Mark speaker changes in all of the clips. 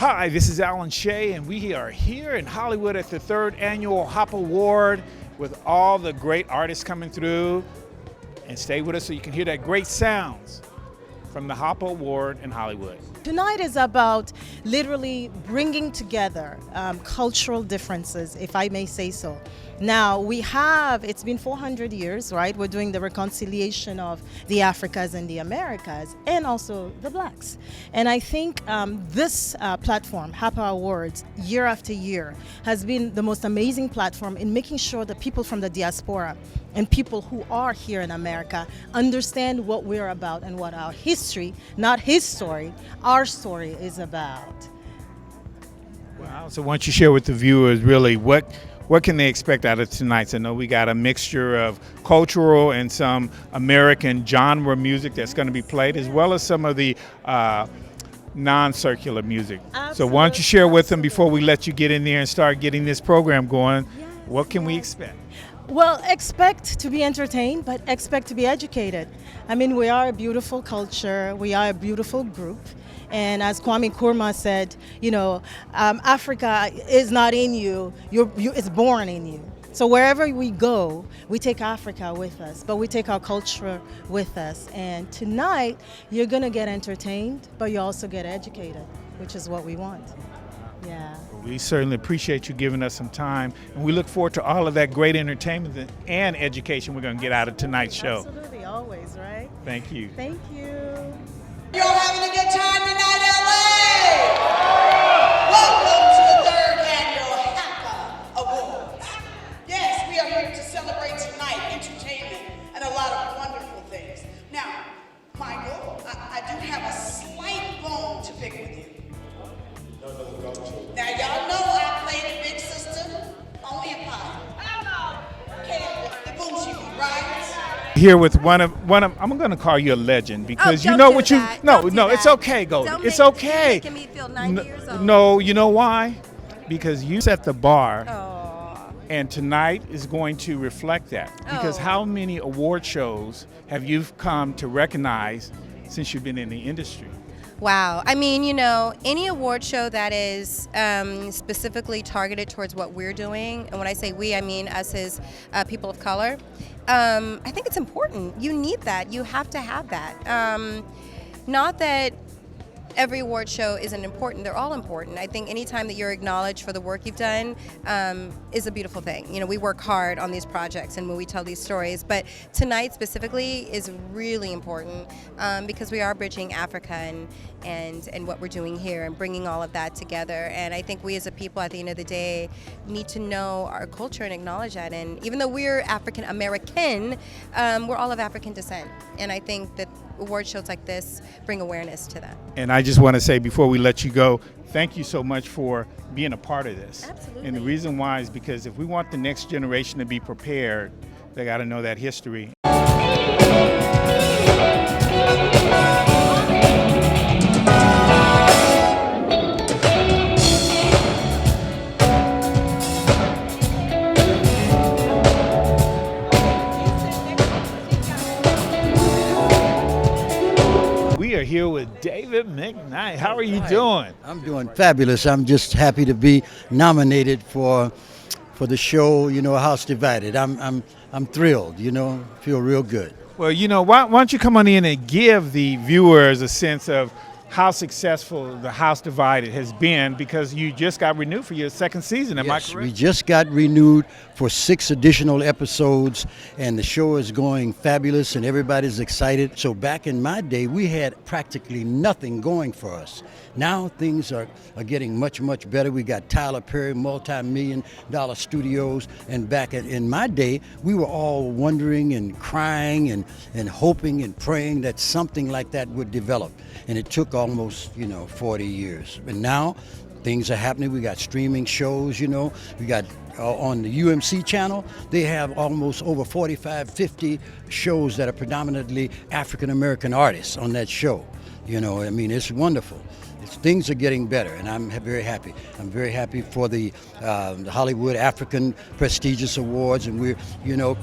Speaker 1: Hi, this is Alan Shea, and we are here in Hollywood at the 3rd annual Hapawards with all the great artists coming through. And stay with us so you can hear that great sounds from the Hapawards in Hollywood.
Speaker 2: Tonight is about literally bringing together cultural differences, if I may say so. Now, it's been 400 years, right? We're doing the reconciliation of the Africas and the Americas, and also the Blacks. And I think this platform, Hapawards, year after year, has been the most amazing platform in making sure that people from the diaspora and people who are here in America understand what we're about and what our history, not his story, our story is about.
Speaker 1: Wow, so why don't you share with the viewers really what can they expect out of tonight's? I know we got a mixture of cultural and some American genre music that's going to be played, as well as some of the non-circular music.
Speaker 2: Absolutely.
Speaker 1: So why don't you share with them before we let you get in there and start getting this program going?
Speaker 2: Yes,
Speaker 1: what can we expect?
Speaker 2: Well, expect to be entertained, but expect to be educated. I mean, we are a beautiful culture. We are a beautiful group. And as Kwame Nkrumah said, Africa is not in you, it's born in you. So wherever we go, we take Africa with us, but we take our culture with us. And tonight, you're going to get entertained, but you also get educated, which is what we want. Yeah.
Speaker 1: We certainly appreciate you giving us some time, and we look forward to all of that great entertainment and education we're going to get out of tonight's show.
Speaker 2: Absolutely, always, right?
Speaker 1: Thank you.
Speaker 2: Thank you.
Speaker 3: Y'all having a good time tonight, LA? Welcome to the 3rd annual Hapawards. Yes, we are here to celebrate tonight, entertainment, and a lot of wonderful things. Now, Michael, I do have a slight bone to pick with you. Now, y'all know I played a big sister, only a pie. Okay, the bougie one, right?
Speaker 1: Here with one of I'm going to call you a legend because you know what you it's okay, Goldie. It's okay.
Speaker 4: You're making me feel 90 years old.
Speaker 1: No, you know why? Because you set the bar.
Speaker 4: Oh.
Speaker 1: And tonight is going to reflect that. Because how many award shows have you come to recognize since you've been in the industry?
Speaker 4: Wow. I mean, any award show that is specifically targeted towards what we're doing, and when I say we, I mean us as people of color, I think it's important. You need that. You have to have that. Not that every award show isn't important. They're all important. I think anytime that you're acknowledged for the work you've done is a beautiful thing. We work hard on these projects and when we tell these stories, but tonight specifically is really important because we are bridging Africa and what we're doing here and bringing all of that together. And I think we as a people at the end of the day need to know our culture and acknowledge that. And even though we're African American, we're all of African descent. And I think that award shows like this bring awareness to that.
Speaker 1: And I just want to say before we let you go, thank you so much for being a part of this.
Speaker 4: Absolutely.
Speaker 1: And the reason why is because if we want the next generation to be prepared, they got to know that history. We are here with David McKnight. How are you doing?
Speaker 5: I'm doing fabulous. I'm just happy to be nominated for the show, House Divided. I'm thrilled, feel real good.
Speaker 1: Well, why don't you come on in and give the viewers a sense of how successful the House Divided has been, because you just got renewed for your 2nd season, am I correct?
Speaker 5: We just got renewed for 6 additional episodes, and the show is going fabulous and everybody's excited. So back in my day, we had practically nothing going for us. Now things are getting much, much better. We got Tyler Perry, multi-million-dollar studios, and back in my day, we were all wondering and crying and hoping and praying that something like that would develop. And it took almost, 40 years. And now things are happening. We got streaming shows, we got on the UMC channel, they have almost over 45, 50 shows that are predominantly African-American artists on that show. It's wonderful. Things are getting better, and I'm very happy. I'm very happy for the Hollywood African prestigious awards, and we're,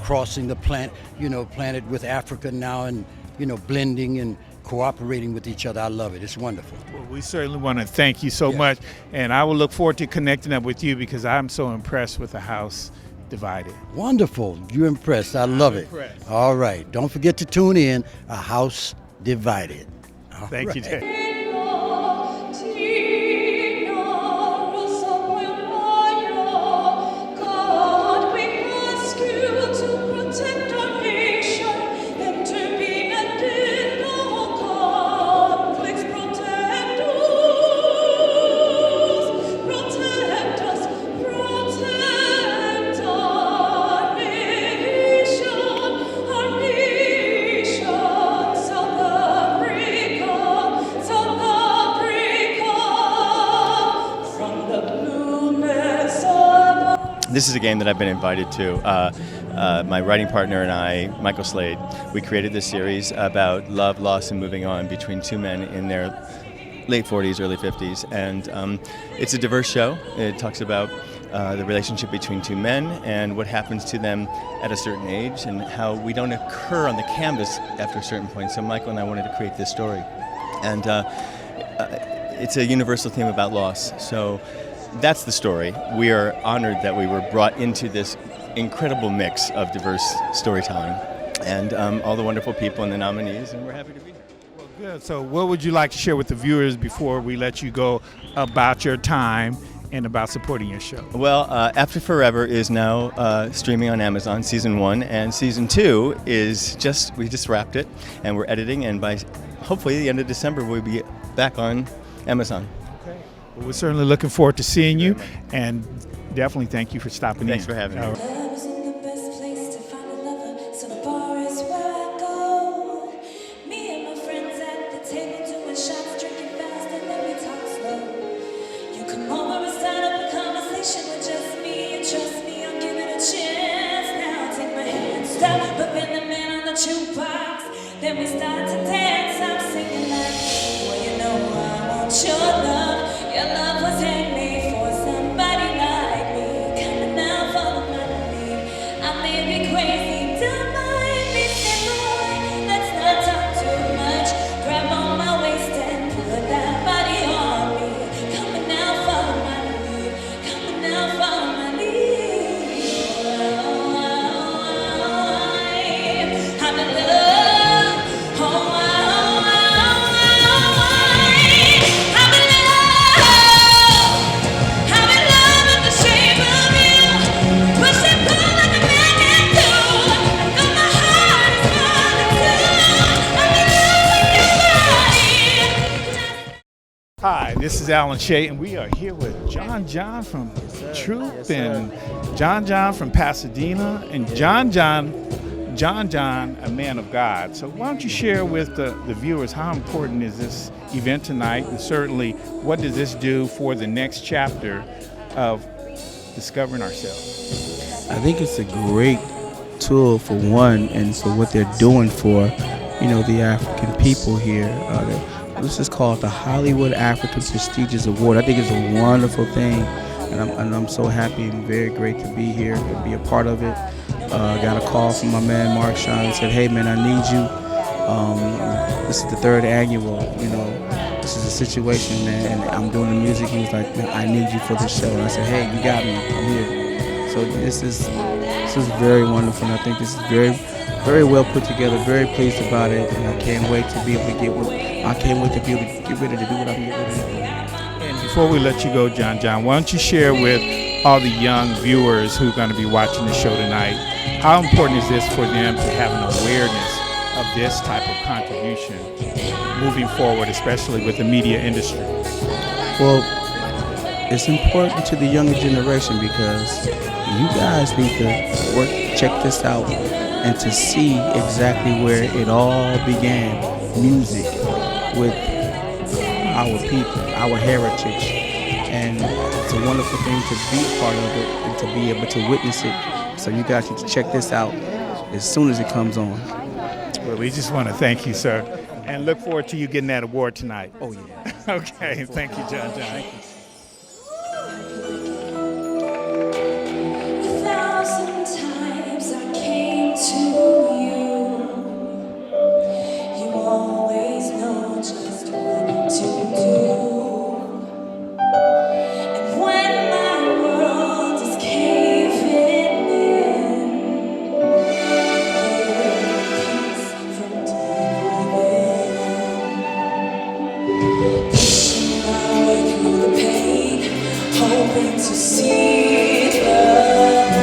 Speaker 5: crossing the planet with Africa now, and blending and cooperating with each other. I love it. It's wonderful.
Speaker 1: Well, we certainly want to thank you so
Speaker 5: Yes.
Speaker 1: much, and I will look forward to connecting up with you because I'm so impressed with the House Divided.
Speaker 5: Wonderful. You're impressed. I love it.
Speaker 1: impressed.
Speaker 5: All right. Don't forget to tune in. A House Divided. All
Speaker 1: Thank you,
Speaker 5: right.
Speaker 1: Jay.
Speaker 6: This is a game that I've been invited to. My writing partner and I, Michael Slade, we created this series about love, loss, and moving on between two men in their late 40s, early 50s. And it's a diverse show. It talks about the relationship between two men and what happens to them at a certain age and how we don't occur on the canvas after a certain point. So Michael and I wanted to create this story. And it's a universal theme about loss. So that's the story. We are honored that we were brought into this incredible mix of diverse storytelling and all the wonderful people and the nominees, and we're happy to be here.
Speaker 1: Well, good. So what would you like to share with the viewers before we let you go about your time and about supporting your show?
Speaker 6: Well, After Forever is now streaming on Amazon, season 1, and season 2 is we just wrapped it, and we're editing, and by hopefully the end of December we'll be back on Amazon.
Speaker 1: Okay. Well, we're certainly looking forward to seeing you, and definitely thank you for stopping in.
Speaker 6: Thanks for having me.
Speaker 1: All right.
Speaker 7: Love isn't the best place to find a lover, so the bar is where I go. Me and my friends at the table doing shots, drinking fast, and then we talk slow. You come over and start up a conversation with just me, and trust me, I'll give it a chance. Now take my hand, stop, but then the man on the jukebox. Then we start to dance, I'm singing like, well, you know I want your love. Your love was handmade for somebody like me. Coming out for the money. I may be crazy, don't mind me, say boy. Let's not talk too much. Grab on my waist and put that body on me. Coming out for the money. Coming out for the money. I'm in love. Oh, I'm in love. I'm in love with the shape of you. Push and pull like a magnet do. Though my heart is falling too. I'm in love with your body.
Speaker 1: Hi, this is Alan Shea, and we are here with John from Troop and John from Pasadena, and John, a man of God. So why don't you share with the viewers how important is this event tonight, and certainly what does this do for the next chapter of discovering ourselves?
Speaker 8: I think it's a great tool for one, and for what they're doing for, the African people here. This is called the Hollywood African Prestigious Award. I think it's a wonderful thing, and I'm so happy and very great to be here and be a part of it. Got a call from my man Mark Sean and said, "Hey man, I need you. This is the 3rd annual. This is a situation, man, and I'm doing the music." He was like, "Man, I need you for this show." And I said, "Hey, you got me. I'm here." So this is very wonderful, and I think this is very, very well put together. Very pleased about it, and I can't wait to be able to get ready to do what I'm getting ready to do.
Speaker 1: And before we let you go, John, why don't you share with all the young viewers who are going to be watching the show tonight, how important is this for them to have an awareness of this type of contribution moving forward, especially with the media industry?
Speaker 8: Well, it's important to the younger generation because you guys need to check this out and to see exactly where it all began. Music with our people, our heritage, and it's a wonderful thing to be a part of it and to be able to witness it. So you guys need to check this out as soon as it comes on.
Speaker 1: Well, we just want to thank you, sir, and look forward to you getting that award tonight.
Speaker 8: Oh yeah.
Speaker 1: Okay, thank you, John.
Speaker 7: A thousand times I came to you. see the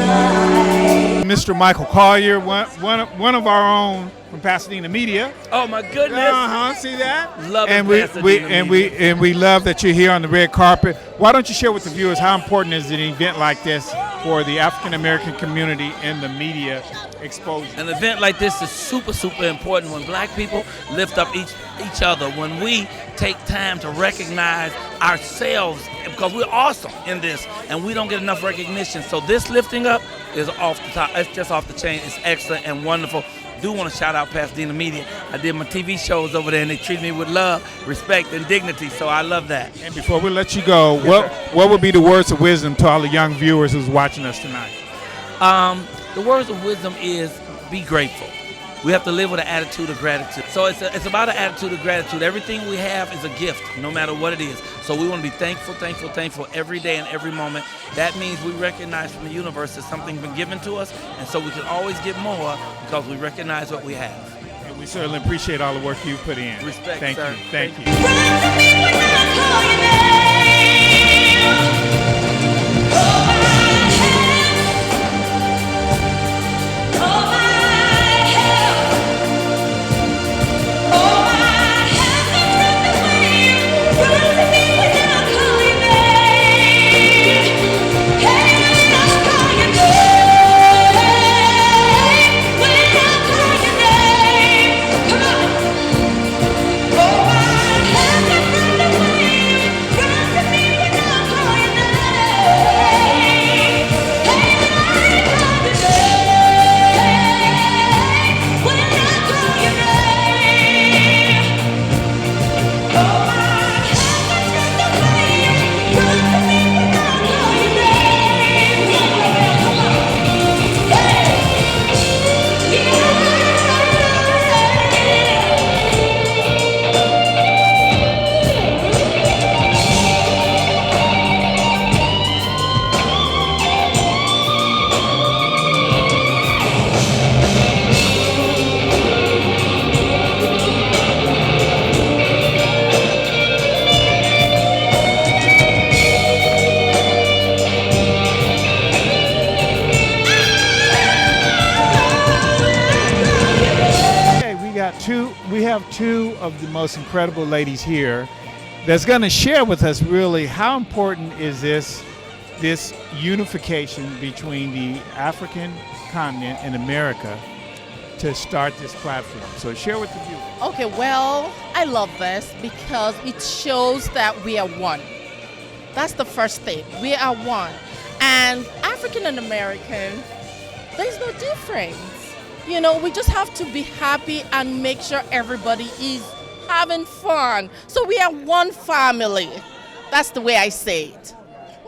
Speaker 7: light.
Speaker 1: Mr. Michael Collier, one of our own from Pasadena Media.
Speaker 9: Oh my goodness!
Speaker 1: See that?
Speaker 9: Love it,
Speaker 1: and
Speaker 9: Pasadena Media.
Speaker 1: we love that you're here on the red carpet. Why don't you share with the viewers how important is an event like this for the African American community in the media exposure?
Speaker 9: An event like this is super, super important when black people lift up each other, when we take time to recognize ourselves, because we're awesome in this and we don't get enough recognition. So this lifting up is off the top. It's just off the chain. It's excellent and wonderful. Do want to shout out Pasadena Media. I did my TV shows over there and they treat me with love, respect, and dignity, so I love that.
Speaker 1: And before we let you go, what would be the words of wisdom to all the young viewers who's watching us tonight?
Speaker 9: The words of wisdom is be grateful. We have to live with an attitude of gratitude. So it's about an attitude of gratitude. Everything we have is a gift, no matter what it is. So we want to be thankful, thankful, thankful every day and every moment. That means we recognize from the universe that something's been given to us, and so we can always get more because we recognize what we have.
Speaker 1: And we certainly appreciate all the work you put in.
Speaker 9: Respect,
Speaker 1: Thank
Speaker 9: sir.
Speaker 1: you. Thank you.
Speaker 7: Run to me when I call your name. Hold my hand. Hold my hand. Hold my hand and run away. Run to me when I call your name. Hey, when I call your name. When I call your name. Come on. Hold my hand and run away. Run to me when I call your name. Hey, when I call your name. When I call your name. Hold my hand and run away. Run to me when I call your name. Come on. Hey.
Speaker 1: Okay, we have two of the most incredible ladies here that's going to share with us really how important is this unification between the African continent and America to start this platform. So share with the viewers.
Speaker 10: Okay, well, I love this because it shows that we are one. That's the first thing. We are one. And African and American, there's no difference. You know, we just have to be happy and make sure everybody is having fun. So we are one family. That's the way I say it.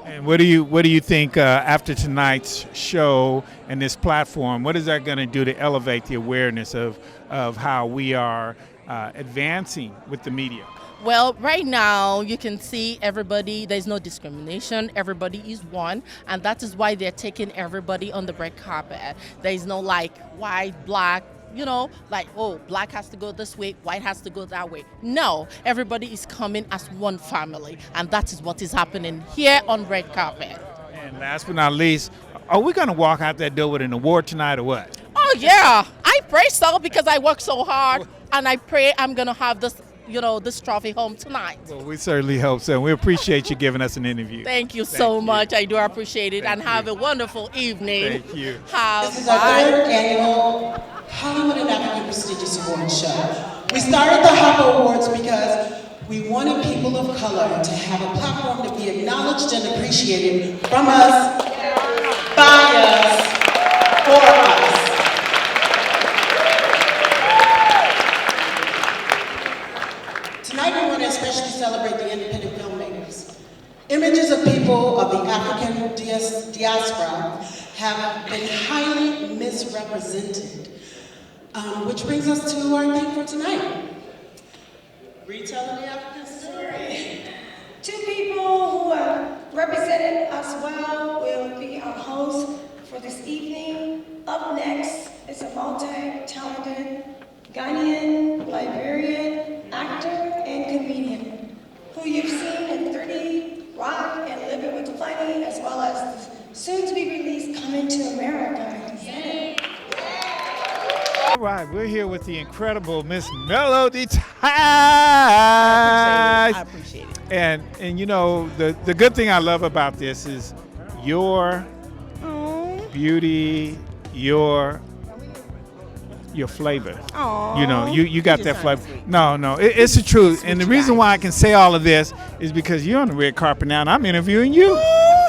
Speaker 1: And what do you think after tonight's show and this platform? What is that going to do to elevate the awareness of how we are advancing with the media?
Speaker 10: Well, right now you can see everybody, there's no discrimination, everybody is one, and that is why they're taking everybody on the red carpet. There is no like white, black, you know, like, oh, black has to go this way, white has to go that way. No, everybody is coming as one family, and that is what is happening here on red carpet.
Speaker 1: And last but not least, are we going to walk out that door with an award tonight or what?
Speaker 10: Oh yeah, I pray so because I work so hard, and I pray I'm going to have this, you know, this trophy home tonight.
Speaker 1: Well, we certainly hope so. And we appreciate you giving us an interview.
Speaker 10: Thank you so much. I do appreciate it. And have a wonderful evening.
Speaker 1: Thank you.
Speaker 3: This is our third annual Hollywood and African Prestigious Awards Show. We started the Hapawards because we wanted people of color to have a platform to be acknowledged and appreciated from us, by us, for us. Tonight we want to especially celebrate the independent filmmakers. Images of people of the African diaspora have been highly misrepresented, which brings us to our theme for tonight. Retelling the African story.
Speaker 11: Two people who have represented us well will be our hosts for this evening. Up next is a multi-talented Ghanaian, Liberian, actor, and comedian who you've seen in 30 Rock and Living with Plenty, as well soon to be released Coming to America.
Speaker 1: All right, we're here with the incredible Miss Melody Tice.
Speaker 10: I appreciate it.
Speaker 1: And you know, the good thing I love about this is your beauty, your flavor.
Speaker 10: Aww.
Speaker 1: You know, you got
Speaker 10: You're
Speaker 1: that
Speaker 10: just
Speaker 1: flavor.
Speaker 10: sweet.
Speaker 1: No, it's the truth. And the
Speaker 10: you
Speaker 1: reason
Speaker 10: guys.
Speaker 1: why I can say all of this is because you're on the red carpet now and I'm interviewing you.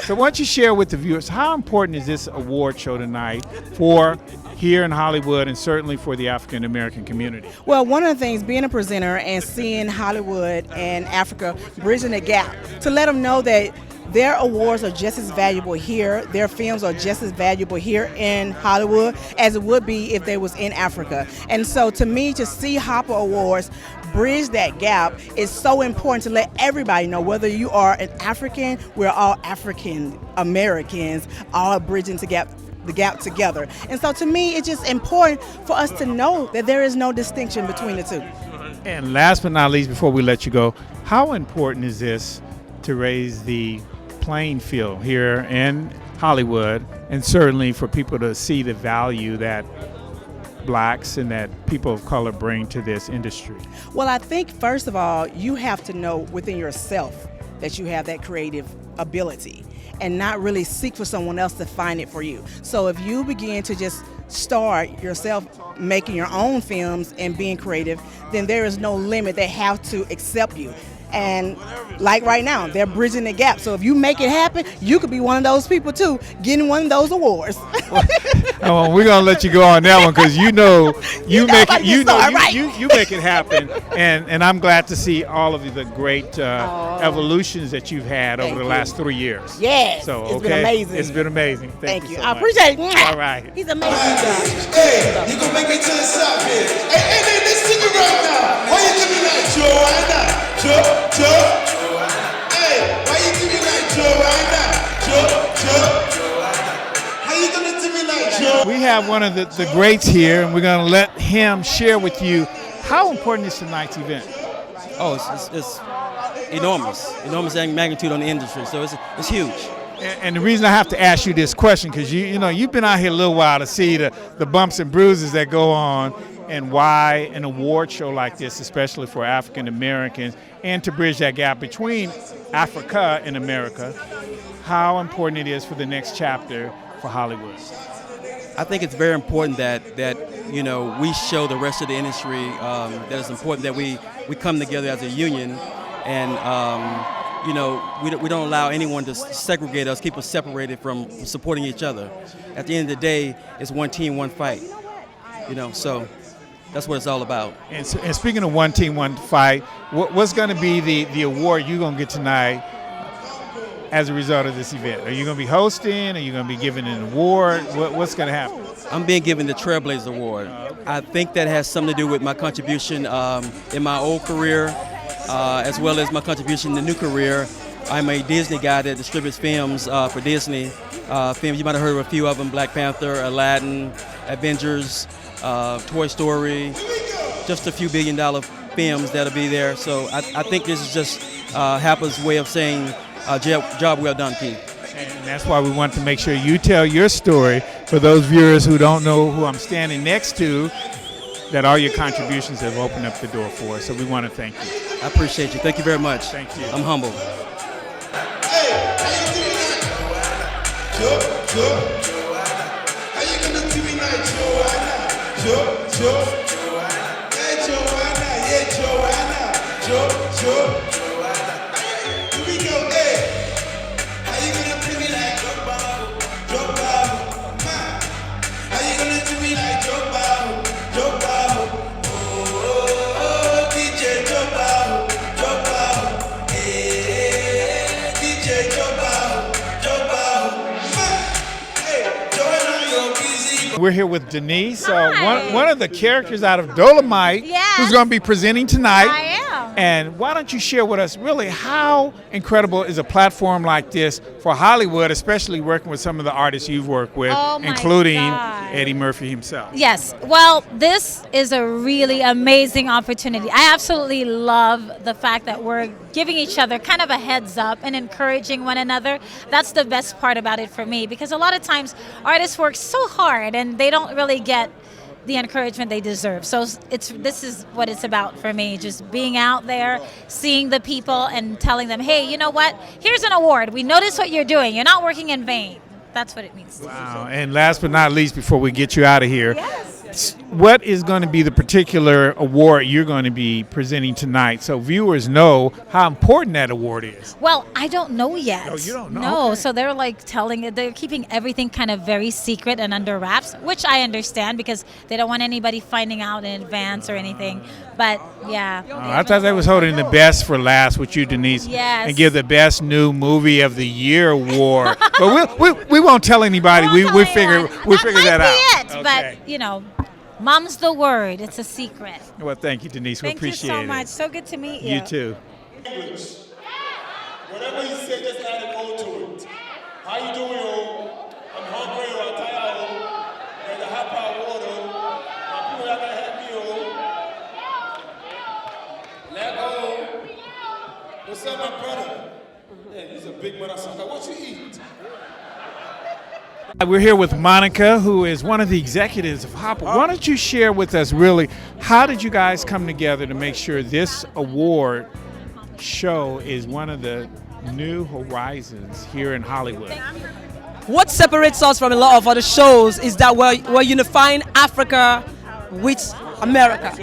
Speaker 1: So why don't you share with the viewers, how important is this award show tonight for here in Hollywood and certainly for the African American community?
Speaker 12: Well, one of the things, being a presenter and seeing Hollywood and Africa bridging the gap, to let them know that their awards are just as valuable here, their films are just as valuable here in Hollywood as it would be if they was in Africa. And so to me, to see Hopper Awards bridge that gap is so important to let everybody know, whether you are an African, we're all African Americans, all bridging the gap together. And so to me, it's just important for us to know that there is no distinction between the two.
Speaker 1: And last but not least, before we let you go, how important is this to raise the playing field here in Hollywood, and certainly for people to see the value that blacks and that people of color bring to this industry?
Speaker 12: Well, I think first of all, you have to know within yourself that you have that creative ability and not really seek for someone else to find it for you. So if you begin to just start yourself making your own films and being creative, then there is no limit. They have to accept you. And like right now, they're bridging the gap. So if you make it happen, you could be one of those people too, getting one of those awards.
Speaker 1: Oh, we're gonna let you go on that one because you make it happen, and I'm glad to see all of the great evolutions that you've had over the last 3 years.
Speaker 12: Yes,
Speaker 1: so
Speaker 12: it's been amazing.
Speaker 1: It's been amazing. Thank you. So
Speaker 12: I
Speaker 1: much.
Speaker 12: appreciate it.
Speaker 1: All right.
Speaker 12: He's amazing.
Speaker 13: Hey, you gonna make me to the south here. Hey, listen to me right now. Why you do me like Joanna? Joe. Hey, why you do me like Joanna? Joe. How you gonna do me like Joe?
Speaker 1: We have one of the greats here, and we're gonna let him share with you how important is tonight's event.
Speaker 14: Oh, it's enormous magnitude on the industry. So it's huge.
Speaker 1: And the reason I have to ask you this question, because you've been out here a little while to see the bumps and bruises that go on, and why an award show like this, especially for African Americans, and to bridge that gap between Africa and America, how important it is for the next chapter for Hollywood.
Speaker 14: I think it's very important that we show the rest of the industry that it's important that we come together as a union, and we don't allow anyone to segregate us, keep us separated from supporting each other. At the end of the day, it's one team, one fight. So that's what it's all about.
Speaker 1: And speaking of one team, one fight, what's going to be the award you're going to get tonight as a result of this event? Are you going to be hosting? Are you going to be giving an award? What's going to happen?
Speaker 14: I'm being given the Trailblazer Award. I think that has something to do with my contribution in my old career, as well as my contribution in the new career. I'm a Disney guy that distributes films for Disney. Films, you might have heard of a few of them: Black Panther, Aladdin, Avengers, Toy Story, just a few billion-dollar films that'll be there. So I think this is just Hapa's way of saying job well done, Keith.
Speaker 1: And that's why we want to make sure you tell your story for those viewers who don't know who I'm standing next to, that all your contributions have opened up the door for us. So we want to thank you.
Speaker 14: I appreciate you. Thank you very much.
Speaker 1: Thank you.
Speaker 14: I'm humbled.
Speaker 13: Hey, how you doing like Joe? How you gonna do me like Joanna? Joe? Hey, Joanna, yeah, Joe. Here we go, hey. How you gonna do me like Joe Bob? How you gonna do me like Joe Bob? Oh, DJ Joe Bob. Hey, DJ Joe Bob. Hey, Joanna, you're busy.
Speaker 1: We're here with Denise, one of the characters out of Dolomite, who's going to be presenting tonight.
Speaker 15: I am.
Speaker 1: And why don't you share with us really how incredible is a platform like this for Hollywood, especially working with some of the artists you've worked with,
Speaker 15: Oh my
Speaker 1: including
Speaker 15: God.
Speaker 1: Eddie Murphy himself?
Speaker 15: Yes. Well, this is a really amazing opportunity. I absolutely love the fact that we're giving each other kind of a heads up and encouraging one another. That's the best part about it for me, because a lot of times artists work so hard and they don't really get the encouragement they deserve. So this is what it's about for me, just being out there, seeing the people and telling them, hey, you know what? Here's an award. We notice what you're doing. You're not working in vain. That's what it means.
Speaker 1: Wow. And last but not least, before we get you out of here, what is going to be the particular award you're going to be presenting tonight so viewers know how important that award is?
Speaker 15: Well, I don't know yet.
Speaker 1: Oh, you don't know?
Speaker 15: No,
Speaker 1: Okay.
Speaker 15: so they're keeping everything kind of very secret and under wraps, which I understand because they don't want anybody finding out in advance or anything. But yeah.
Speaker 1: I thought they was holding the best for last with you, Denise.
Speaker 15: Yes.
Speaker 1: And give the best new movie of the year award. But we won't tell anybody. We figure that out.
Speaker 15: It, but you know, mom's the word. It's a secret.
Speaker 1: Well, thank you, Denise. We
Speaker 15: Thank you
Speaker 1: appreciate
Speaker 15: so
Speaker 1: it.
Speaker 15: much. So good to meet you.
Speaker 1: You too.
Speaker 13: English. Whatever you say, just add an O to it. How you doing, yo? I'm hungry, yo. I'm tired, yo. There's a Hapawards, yo. My people that can help me, yo. Let go. What's up, my brother? Yeah, he's a big motherfucker. What you eat?
Speaker 1: We're here with Monica, who is one of the executives of Hopper. Why don't you share with us really, how did you guys come together to make sure this award show is one of the new horizons here in Hollywood?
Speaker 16: What separates us from a lot of other shows is that we're unifying Africa with America.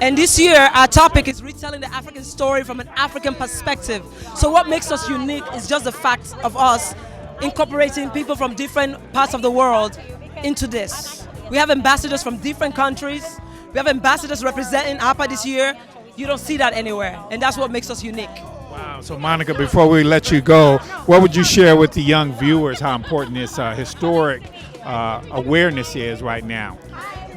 Speaker 16: And this year, our topic is retelling the African story from an African perspective. So what makes us unique is just the fact of us incorporating people from different parts of the world into this. We have ambassadors from different countries. We have ambassadors representing APA this year. You don't see that anywhere, and that's what makes us unique.
Speaker 1: Wow. So Monica, before we let you go, what would you share with the young viewers how important this historic awareness is right now?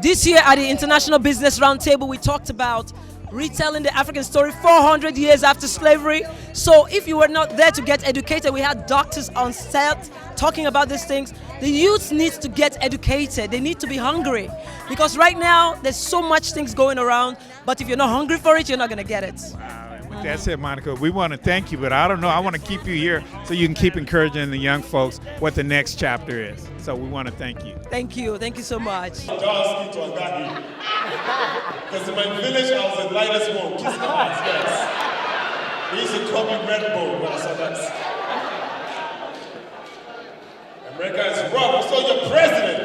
Speaker 16: This year at the International Business Roundtable, we talked about retelling the African story 400 years after slavery. So if you were not there to get educated, we had doctors on set talking about these things. The youth needs to get educated. They need to be hungry. Because right now, there's so much things going around, but if you're not hungry for it, you're not gonna get it.
Speaker 1: With that said, Monica, we want to thank you, but I don't know, I want to keep you here so you can keep encouraging the young folks what the next chapter is. So we want to thank you.
Speaker 16: Thank you so much.
Speaker 13: Because in my village, I was the lightest one. Kiss my ass, yes. They used to call me Red Bull when I saw that. America is rough. So your president,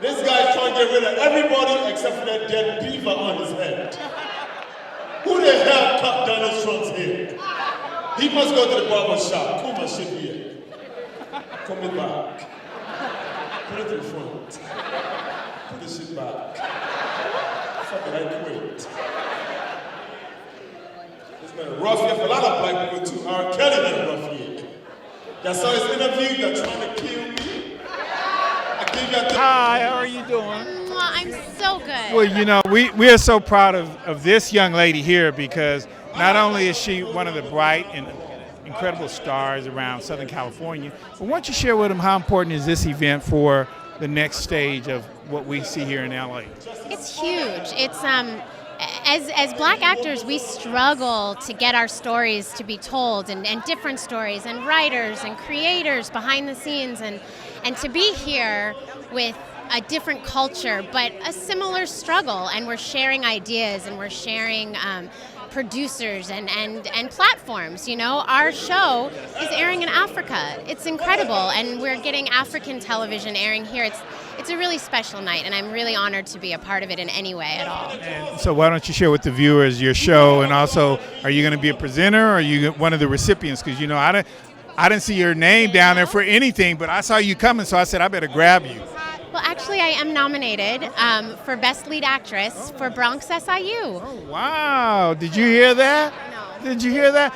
Speaker 13: this guy is trying to get rid of everybody except for that dead beaver on his head. Who the hell cut Donald Trump's head? He must go to the barber shop. Comb my shit here. Comb it back. Put it in front. Put the shit back. Fuck it, I quit. It's been a rough year for a lot of black people too. R. Kelly had a rough year. Y'all saw his interview, they're trying to kill me.
Speaker 1: Hi, how are you doing?
Speaker 17: I'm so good.
Speaker 1: Well, you know, we are so proud of this young lady here because not only is she one of the bright and incredible stars around Southern California, but why don't you share with them how important is this event for the next stage of what we see here in LA?
Speaker 17: It's huge. It's as black actors, we struggle to get our stories to be told and different stories and writers and creators behind the scenes and to be here with a different culture, but a similar struggle, and we're sharing ideas and we're sharing producers and platforms. You know, our show is airing in Africa. It's incredible, and we're getting African television airing here. It's a really special night, and I'm really honored to be a part of it in any way at all.
Speaker 1: And so why don't you share with the viewers your show, and also are you going to be a presenter or are you one of the recipients? Because, you know, I didn't see your name down there for anything, but I saw you coming, so I said I better grab you.
Speaker 17: Well, actually, I am nominated for Best Lead Actress for Bronx SIU.
Speaker 1: Oh, wow. Did you hear that?
Speaker 17: No.
Speaker 1: Did you hear that?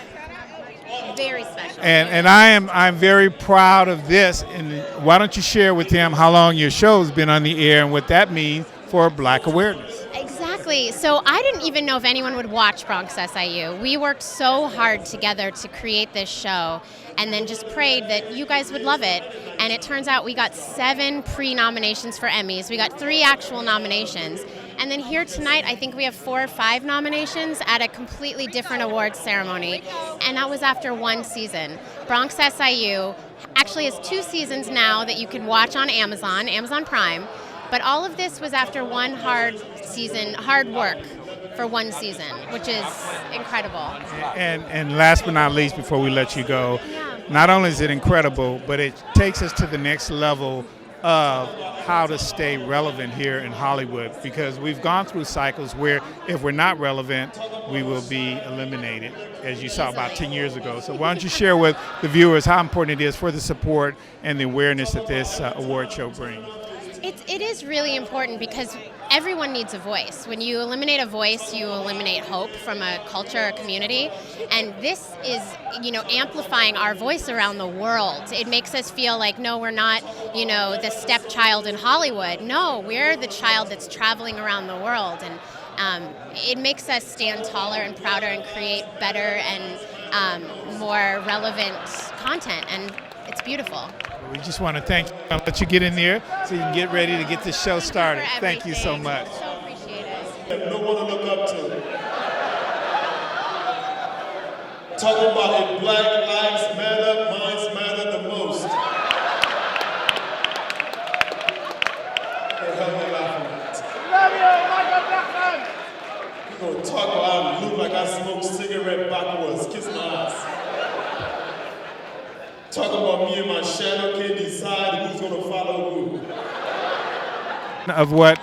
Speaker 17: Very special.
Speaker 1: And I'm very proud of this. And why don't you share with them how long your show's been on the air and what that means for Black awareness?
Speaker 17: Exactly. Exactly. So I didn't even know if anyone would watch Bronx SIU. We worked so hard together to create this show and then just prayed that you guys would love it. And it turns out we got 7 pre-nominations for Emmys. We got 3 actual nominations. And then here tonight, I think we have 4 or 5 nominations at a completely different awards ceremony. And that was after 1 season. Bronx SIU actually has 2 seasons now that you can watch on Amazon Prime. But all of this was after 1 hard work for 1 season, which is incredible.
Speaker 1: And last but not least, before we let you go, not only is it incredible, but it takes us to the next level of how to stay relevant here in Hollywood, because we've gone through cycles where if we're not relevant, we will be eliminated, as you saw about 10 years ago. So why don't you share with the viewers how important it is for the support and the awareness that this award show brings?
Speaker 17: It is really important because everyone needs a voice. When you eliminate a voice, you eliminate hope from a culture or community. And this is, amplifying our voice around the world. It makes us feel like, no, we're not, the stepchild in Hollywood. No, we're the child that's traveling around the world. And it makes us stand taller and prouder and create better and more relevant content. And it's beautiful.
Speaker 1: We just want to thank you. I'll let you get in there so you can get ready to get this show started. Thank you so much.
Speaker 17: So appreciate it.
Speaker 13: No one to look up to. Talking about if Black lives matter, minds matter the most. What the hell are you laughing at?
Speaker 1: Love you, Michael Jackson!
Speaker 13: You gonna talk about I look like I smoke cigarette backwards, kiss my ass. Talk about me and my shadow can decide who's gonna follow who.
Speaker 1: Of what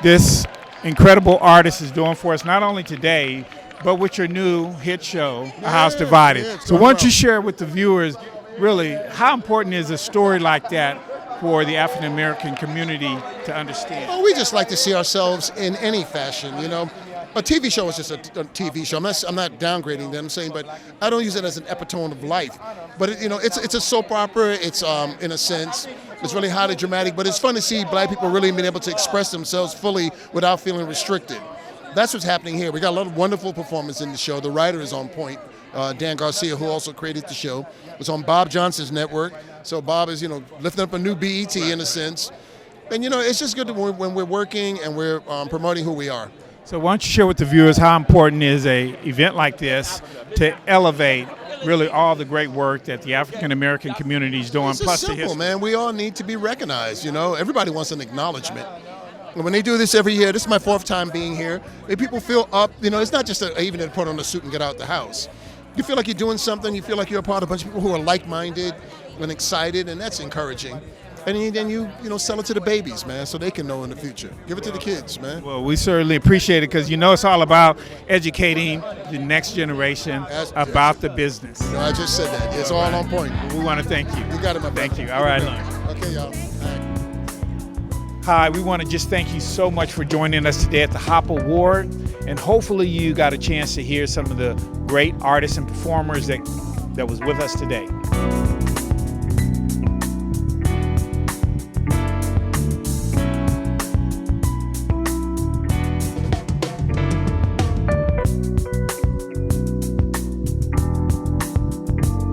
Speaker 1: this incredible artist is doing for us, not only today, but with your new hit show, A House Divided. So why don't you share with the viewers, really, how important is a story like that for the African American community to understand?
Speaker 18: Well, we just like to see ourselves in any fashion, A TV show is just a TV show. I'm not downgrading them, I'm saying, but I don't use it as an epitome of life. But it's a soap opera. It's in a sense, it's really highly dramatic. But it's fun to see Black people really being able to express themselves fully without feeling restricted. That's what's happening here. We got a lot of wonderful performance in the show. The writer is on point. Dan Garcia, who also created the show, was on Bob Johnson's network. So Bob is lifting up a new BET in a sense. And it's just good when we're working and we're promoting who we are.
Speaker 1: So why don't you share with the viewers how important is a event like this to elevate really all the great work that the African American community is doing,
Speaker 18: It's
Speaker 1: plus
Speaker 18: simple,
Speaker 1: the history.
Speaker 18: man. We all need to be recognized. Everybody wants an acknowledgement. And when they do this every year, this is my 4th time being here. If people feel up, it's not just even to put on a suit and get out the house. You feel like you're doing something. You feel like you're a part of a bunch of people who are like-minded and excited, and that's encouraging. And then you sell it to the babies, man, so they can know in the future. Give it to the kids, man.
Speaker 1: Well, we certainly appreciate it because it's all about educating the next generation about the business.
Speaker 18: I just said that. It's all on point.
Speaker 1: We want to thank you.
Speaker 18: You got it, my
Speaker 1: Thank you. All right,
Speaker 18: Okay, y'all.
Speaker 1: Hi, we want to just thank you so much for joining us today at the Hop Award, and hopefully you got a chance to hear some of the great artists and performers that was with us today.